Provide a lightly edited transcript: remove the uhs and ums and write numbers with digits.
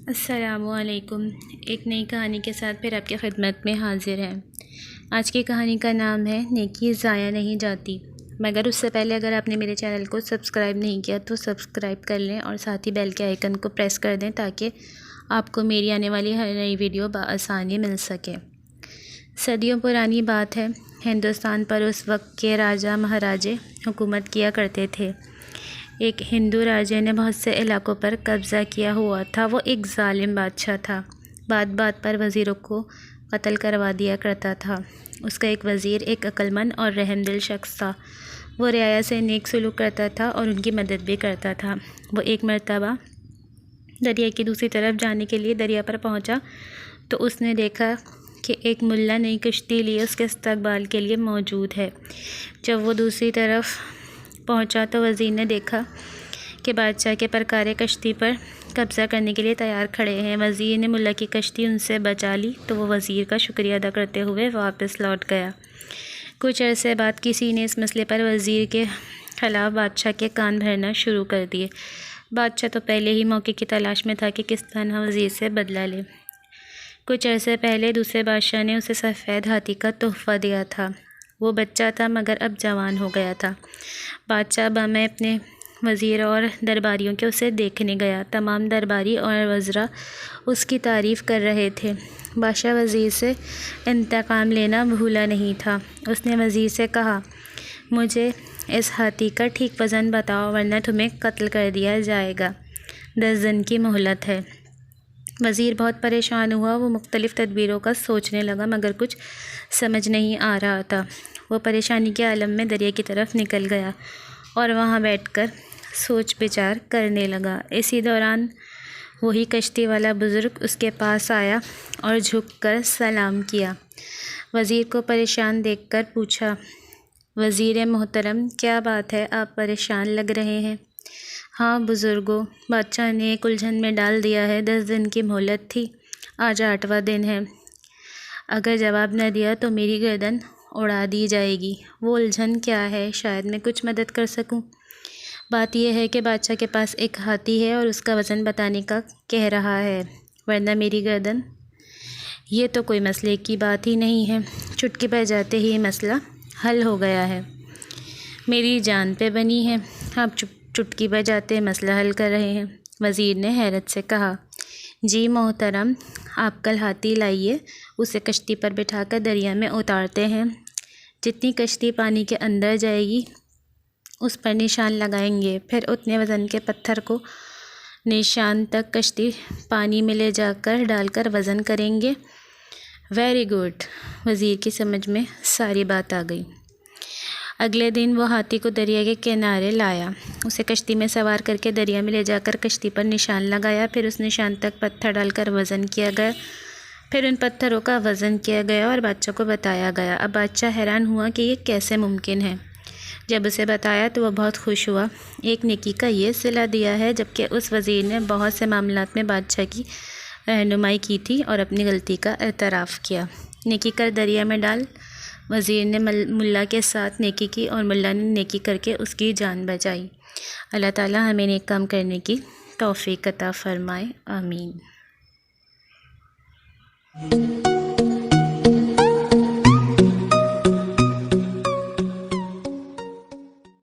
السلام علیکم۔ ایک نئی کہانی کے ساتھ پھر آپ کی خدمت میں حاضر ہیں۔ آج کی کہانی کا نام ہے نیکی ضائع نہیں جاتی۔ مگر اس سے پہلے اگر آپ نے میرے چینل کو سبسکرائب نہیں کیا تو سبسکرائب کر لیں اور ساتھ ہی بیل کے آئیکن کو پریس کر دیں تاکہ آپ کو میری آنے والی ہر نئی ویڈیو بآسانی مل سکے۔ صدیوں پرانی بات ہے، ہندوستان پر اس وقت کے راجا مہاراجے حکومت کیا کرتے تھے۔ ایک ہندو راجے نے بہت سے علاقوں پر قبضہ کیا ہوا تھا۔ وہ ایک ظالم بادشاہ تھا، بات بات پر وزیروں کو قتل کروا دیا کرتا تھا۔ اس کا ایک وزیر ایک عقل مند اور رحم دل شخص تھا۔ وہ رعایا سے نیک سلوک کرتا تھا اور ان کی مدد بھی کرتا تھا۔ وہ ایک مرتبہ دریا کی دوسری طرف جانے کے لیے دریا پر پہنچا تو اس نے دیکھا کہ ایک ملا نئی کشتی لیے اس کے استقبال کے لیے موجود ہے۔ جب وہ دوسری طرف پہنچا تو وزیر نے دیکھا کہ بادشاہ کے پرکارے کشتی پر قبضہ کرنے کے لیے تیار کھڑے ہیں۔ وزیر نے ملا کی کشتی ان سے بچا لی تو وہ وزیر کا شکریہ ادا کرتے ہوئے واپس لوٹ گیا۔ کچھ عرصے بعد کسی نے اس مسئلے پر وزیر کے خلاف بادشاہ کے کان بھرنا شروع کر دیے۔ بادشاہ تو پہلے ہی موقع کی تلاش میں تھا کہ کس طرح وزیر سے بدلہ لے۔ کچھ عرصے پہلے دوسرے بادشاہ نے اسے سفید ہاتھی کا تحفہ دیا تھا۔ وہ بچہ تھا مگر اب جوان ہو گیا تھا۔ بادشاہ بامیں اپنے وزیر اور درباریوں کے اسے دیکھنے گیا۔ تمام درباری اور وزراء اس کی تعریف کر رہے تھے۔ بادشاہ وزیر سے انتقام لینا بھولا نہیں تھا۔ اس نے وزیر سے کہا، مجھے اس ہاتھی کا ٹھیک وزن بتاؤ ورنہ تمہیں قتل کر دیا جائے گا۔ 10 دن کی مہلت ہے۔ وزیر بہت پریشان ہوا۔ وہ مختلف تدبیروں کا سوچنے لگا مگر کچھ سمجھ نہیں آ رہا تھا۔ وہ پریشانی کے عالم میں دریا کی طرف نکل گیا اور وہاں بیٹھ کر سوچ بچار کرنے لگا۔ اسی دوران وہی کشتی والا بزرگ اس کے پاس آیا اور جھک کر سلام کیا۔ وزیر کو پریشان دیکھ کر پوچھا، وزیر محترم کیا بات ہے، آپ پریشان لگ رہے ہیں؟ ہاں بزرگوں، بادشاہ نے ایک الجھن میں ڈال دیا ہے۔ 10 دن کی مہلت تھی، آج 8واں دن ہے۔ اگر جواب نہ دیا تو میری گردن اڑا دی جائے گی۔ وہ الجھن کیا ہے؟ شاید میں کچھ مدد کر سکوں۔ بات یہ ہے کہ بادشاہ کے پاس ایک ہاتھی ہے اور اس کا وزن بتانے کا کہہ رہا ہے، ورنہ میری گردن۔ یہ تو کوئی مسئلے کی بات ہی نہیں ہے، چٹکی بجاتے ہی مسئلہ حل ہو گیا ہے۔ میری جان پہ بنی ہے، آپ چٹکی بجاتے مسئلہ حل کر رہے ہیں؟ وزیر نے حیرت سے کہا، جی محترم، آپ کل ہاتھی لائیے، اسے کشتی پر بٹھا کر دریا میں اتارتے ہیں۔ جتنی کشتی پانی کے اندر جائے گی اس پر نشان لگائیں گے، پھر اتنے وزن کے پتھر کو نشان تک کشتی پانی میں لے جا کر ڈال کر وزن کریں گے۔ Very good. وزیر کی سمجھ میں ساری بات آ گئی۔ اگلے دن وہ ہاتھی کو دریا کے کنارے لایا، اسے کشتی میں سوار کر کے دریا میں لے جا کر کشتی پر نشان لگایا، پھر اس نشان تک پتھر ڈال کر وزن کیا گیا، پھر ان پتھروں کا وزن کیا گیا اور بادشاہ کو بتایا گیا۔ اب بادشاہ حیران ہوا کہ یہ کیسے ممکن ہے۔ جب اسے بتایا تو وہ بہت خوش ہوا۔ ایک نیکی کا یہ صلہ دیا ہے، جبکہ اس وزیر نے بہت سے معاملات میں بادشاہ کی رہنمائی کی تھی اور اپنی غلطی کا اعتراف کیا۔ نیکی کر دریا میں ڈال۔ وزیر نے ملا کے ساتھ نیکی کی اور ملا نے نیکی کر کے اس کی جان بچائی۔ اللہ تعالیٰ ہمیں نیک کام کرنے کی توفیق عطا فرمائے، آمین۔